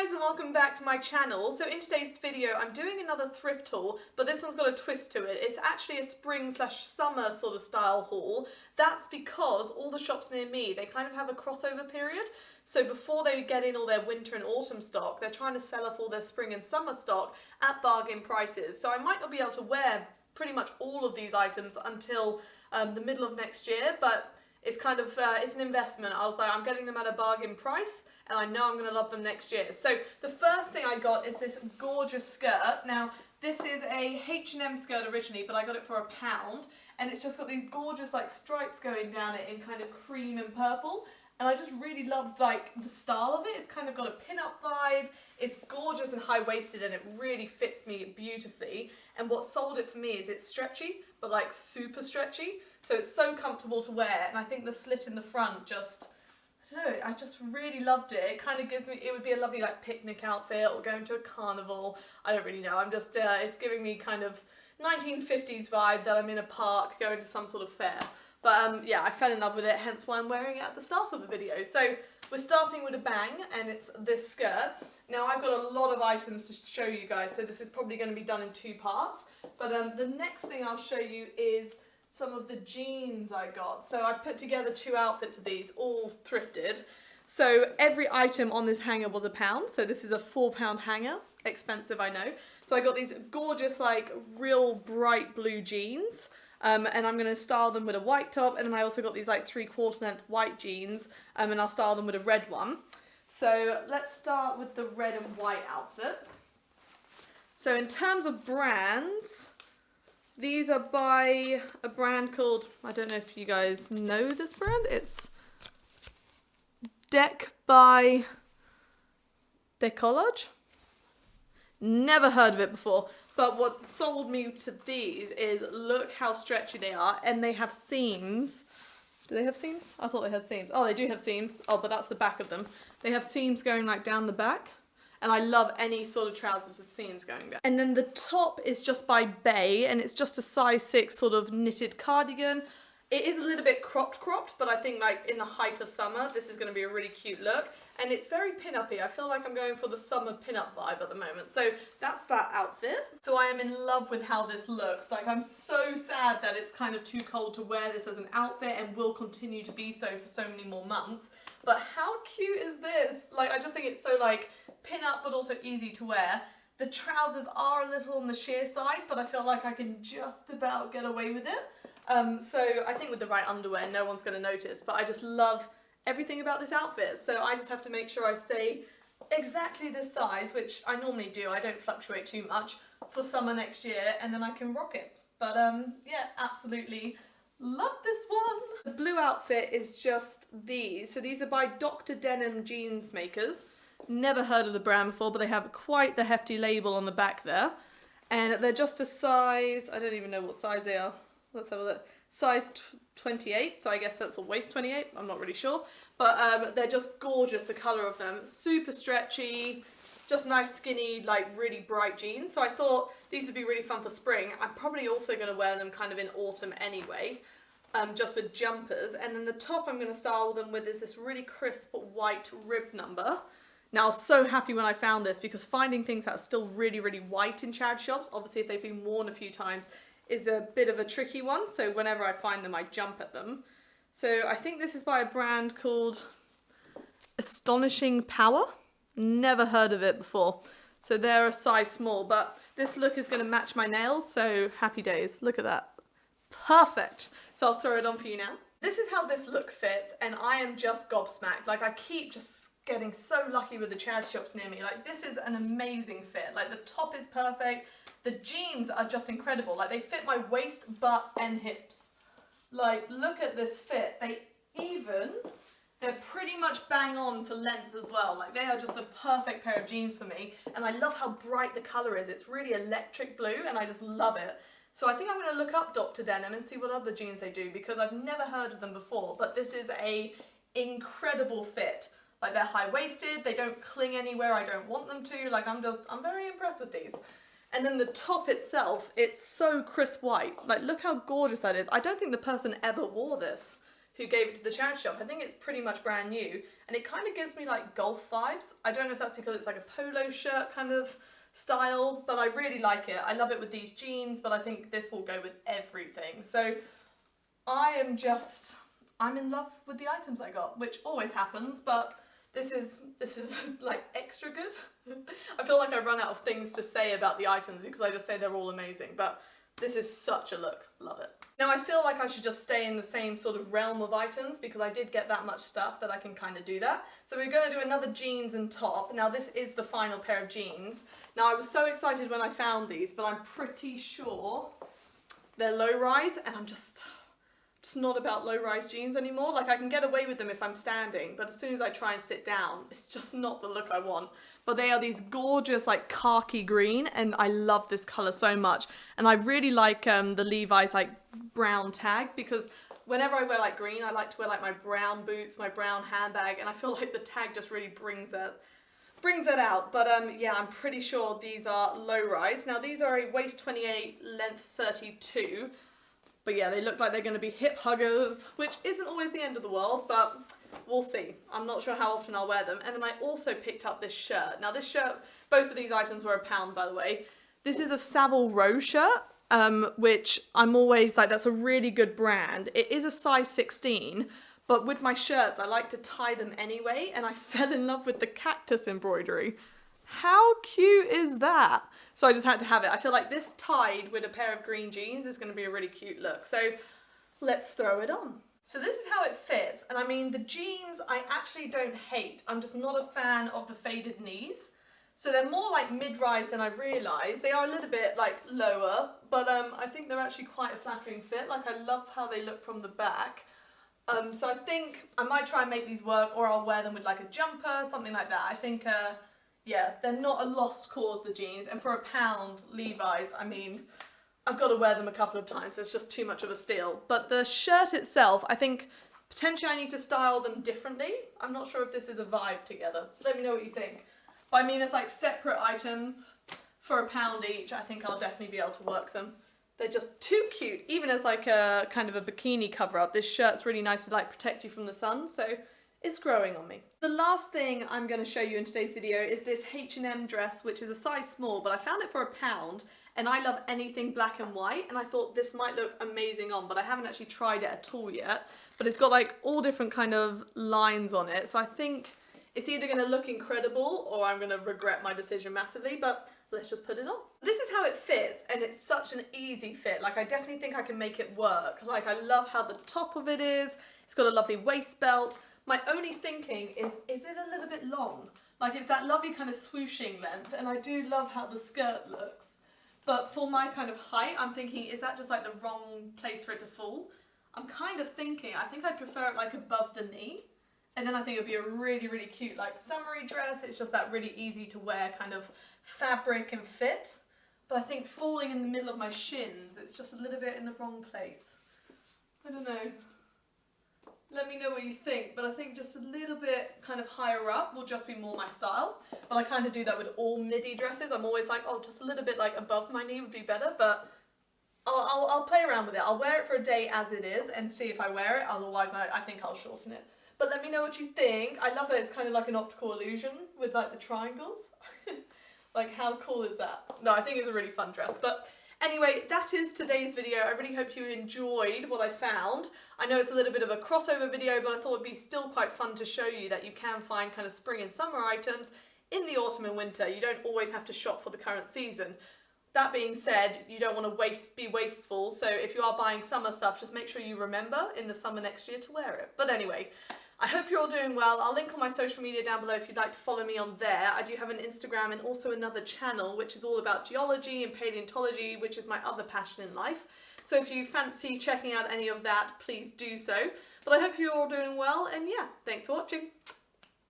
guys and welcome back to my channel. So in today's video I'm doing another thrift haul, but this one's got a twist to it. It's actually a spring/summer sort of style haul. That's because all the shops near me, they kind of have a crossover period. So before they get in all their winter and autumn stock, they're trying to sell off all their spring and summer stock at bargain prices. So I might not be able to wear pretty much all of these items until the middle of next year, but it's kind of, it's an investment. I was like, I'm getting them at a bargain price and I know I'm going to love them next year. So the first thing I got is this gorgeous skirt. Now, this is a H&M skirt originally, but I got it for £1, and it's just got these gorgeous like stripes going down it in kind of cream and purple. And I just really loved like the style of it. It's kind of got a pin-up vibe. It's gorgeous and high-waisted and it really fits me beautifully. And what sold it for me is it's stretchy, but like super stretchy. So it's so comfortable to wear, and I think the slit in the front just, I don't know, I just really loved it. It kind of gives me, it would be a lovely like picnic outfit or going to a carnival. I don't really know. I'm just, it's giving me kind of 1950s vibe that I'm in a park going to some sort of fair. But yeah, I fell in love with it, hence why I'm wearing it at the start of the video. So we're starting with a bang, and it's this skirt. Now I've got a lot of items to show you guys, so this is probably going to be done in 2 parts. But the next thing I'll show you is some of the jeans I got. So I put together 2 outfits with these, all thrifted. So every item on this hanger was £1. So this is a £4 hanger. Expensive, I know. So I got these gorgeous, like, real bright blue jeans. And I'm going to style them with a white top, and then I also got these like 3/4 length white jeans, and I'll style them with a red one. So let's start with the red and white outfit. So in terms of brands, these are by a brand called, I don't know if you guys know this brand, it's Deck by Decollage. Never heard of it before, but what sold me to these is look how stretchy they are, and they have seams. Do they have seams? I thought they had seams. Oh, they do have seams. Oh, but that's the back of them. They have seams going like down the back, and I love any sort of trousers with seams going down. And then the top is just by Bay, and it's just a size 6 sort of knitted cardigan. It is a little bit cropped, but I think like in the height of summer, this is going to be a really cute look. And it's very pin-uppy. I feel like I'm going for the summer pin-up vibe at the moment. So that's that outfit. So I am in love with how this looks. Like, I'm so sad that it's kind of too cold to wear this as an outfit, and will continue to be so for so many more months. But how cute is this? Like, I just think it's so like pin-up but also easy to wear. The trousers are a little on the sheer side, but I feel like I can just about get away with it. So I think with the right underwear, no one's going to notice, but I just love everything about this outfit. So I just have to make sure I stay exactly this size, which I normally do. I don't fluctuate too much, for summer next year, and then I can rock it. But yeah, absolutely love this one. The blue outfit is just these. So these are by Dr. Denim Jeans Makers. Never heard of the brand before, but they have quite the hefty label on the back there. And they're just a size, I don't even know what size they are. Let's have a look. Size 28, so I guess that's a waist 28, I'm not really sure. But they're just gorgeous, the colour of them. Super stretchy, just nice skinny, like really bright jeans. So I thought these would be really fun for spring. I'm probably also going to wear them kind of in autumn anyway, just with jumpers. And then the top I'm going to style them with is this really crisp white rib number. Now I was so happy when I found this, because finding things that are still really, really white in charity shops, obviously if they've been worn a few times, is a bit of a tricky one. So whenever I find them, I jump at them. So I think this is by a brand called Astonishing Power. Never heard of it before. So they're a size small, but this look is going to match my nails, so happy days. Look at that. Perfect. So I'll throw it on for you now. This is how this look fits, and I am just gobsmacked. Like, I keep just getting so lucky with the charity shops near me. Like, this is an amazing fit. Like, the top is perfect. The jeans are just incredible. Like, they fit my waist, butt, and hips. Like, look at this fit. They're pretty much bang on for length as well. Like, they are just a perfect pair of jeans for me. And I love how bright the colour is. It's really electric blue, and I just love it. So I think I'm going to look up Dr. Denim and see what other jeans they do, because I've never heard of them before. But this is a incredible fit. Like, they're high-waisted. They don't cling anywhere I don't want them to. Like, I'm very impressed with these. And then the top itself, it's so crisp white. Like, look how gorgeous that is. I don't think the person ever wore this. who gave it to the charity shop. I think it's pretty much brand new, and it kind of gives me like golf vibes. I don't know if that's because it's like a polo shirt kind of style, but I really like it. I love it with these jeans, but I think this will go with everything. So I'm in love with the items I got, which always happens, but this is like extra good. I feel like I run out of things to say about the items because I just say they're all amazing, but this is such a look. Love it. Now I feel like I should just stay in the same sort of realm of items because I did get that much stuff that I can kind of do that. So we're going to do another jeans and top. Now this is the final pair of jeans. Now I was so excited when I found these, but I'm pretty sure they're low rise, and I'm just not about low-rise jeans anymore. Like, I can get away with them if I'm standing, but as soon as I try and sit down, it's just not the look I want. But they are these gorgeous, like, khaki green, and I love this colour so much. And I really like the Levi's, like, brown tag, because whenever I wear, like, green, I like to wear, like, my brown boots, my brown handbag, and I feel like the tag just really brings that out. But yeah, I'm pretty sure these are low-rise. Now, these are a waist 28, length 32. But yeah, they look like they're going to be hip huggers, which isn't always the end of the world, but we'll see. I'm not sure how often I'll wear them. And then I also picked up this shirt. Now this shirt, both of these items were £1, by the way. This is a Savile Row shirt, which I'm always like, that's a really good brand. It is a size 16, but with my shirts, I like to tie them anyway, and I fell in love with the cactus embroidery. How cute is that? So I just had to have it. I feel like this tied with a pair of green jeans is going to be a really cute look. So let's throw it on. So this is how it fits. And I mean, the jeans I actually don't hate. I'm just not a fan of the faded knees. So they're more like mid-rise than I realised. They are a little bit like lower, but I think they're actually quite a flattering fit. Like, I love how they look from the back. So I think I might try and make these work, or I'll wear them with like a jumper, something like that. I think yeah, they're not a lost cause, the jeans, and for £1 Levi's, I mean, I've got to wear them a couple of times. It's just too much of a steal. But the shirt itself, I think potentially I need to style them differently. I'm not sure if this is a vibe together. Let me know what you think. But I mean, it's like separate items for £1 each. I think I'll definitely be able to work them. They're just too cute. Even as like a kind of a bikini cover up, this shirt's really nice to like protect you from the sun. So it's growing on me. The last thing I'm going to show you in today's video is this H&M dress, which is a size small, but I found it for £1, and I love anything black and white, and I thought this might look amazing on, but I haven't actually tried it at all yet. But it's got like all different kind of lines on it, so I think it's either going to look incredible or I'm going to regret my decision massively, but let's just put it on. This is how it fits, and it's such an easy fit. Like, I definitely think I can make it work. Like, I love how the top of it is. It's got a lovely waist belt. My only thinking is it a little bit long? Like, it's that lovely kind of swooshing length, and I do love how the skirt looks. But for my kind of height, I'm thinking, is that just like the wrong place for it to fall? I'm kind of thinking, I think I'd prefer it like above the knee. And then I think it would be a really, really cute like summery dress. It's just that really easy to wear kind of fabric and fit. But I think falling in the middle of my shins, it's just a little bit in the wrong place. I don't know. Let me know what you think, but I think just a little bit kind of higher up will just be more my style. But I kind of do that with all midi dresses. I'm always like, oh, just a little bit like above my knee would be better, but I'll play around with it. I'll wear it for a day as it is and see if I wear it. Otherwise, I think I'll shorten it. But let me know what you think. I love that it's kind of like an optical illusion with like the triangles. Like, how cool is that? No, I think it's a really fun dress. But anyway, that is today's video. I really hope you enjoyed what I found. I know it's a little bit of a crossover video, but I thought it'd be still quite fun to show you that you can find kind of spring and summer items in the autumn and winter. You don't always have to shop for the current season. That being said, you don't want to be wasteful, so if you are buying summer stuff, just make sure you remember in the summer next year to wear it. But anyway, I hope you're all doing well. I'll link all my social media down below if you'd like to follow me on there. I do have an Instagram and also another channel which is all about geology and paleontology, which is my other passion in life. So if you fancy checking out any of that, please do so. But I hope you're all doing well, and yeah, thanks for watching.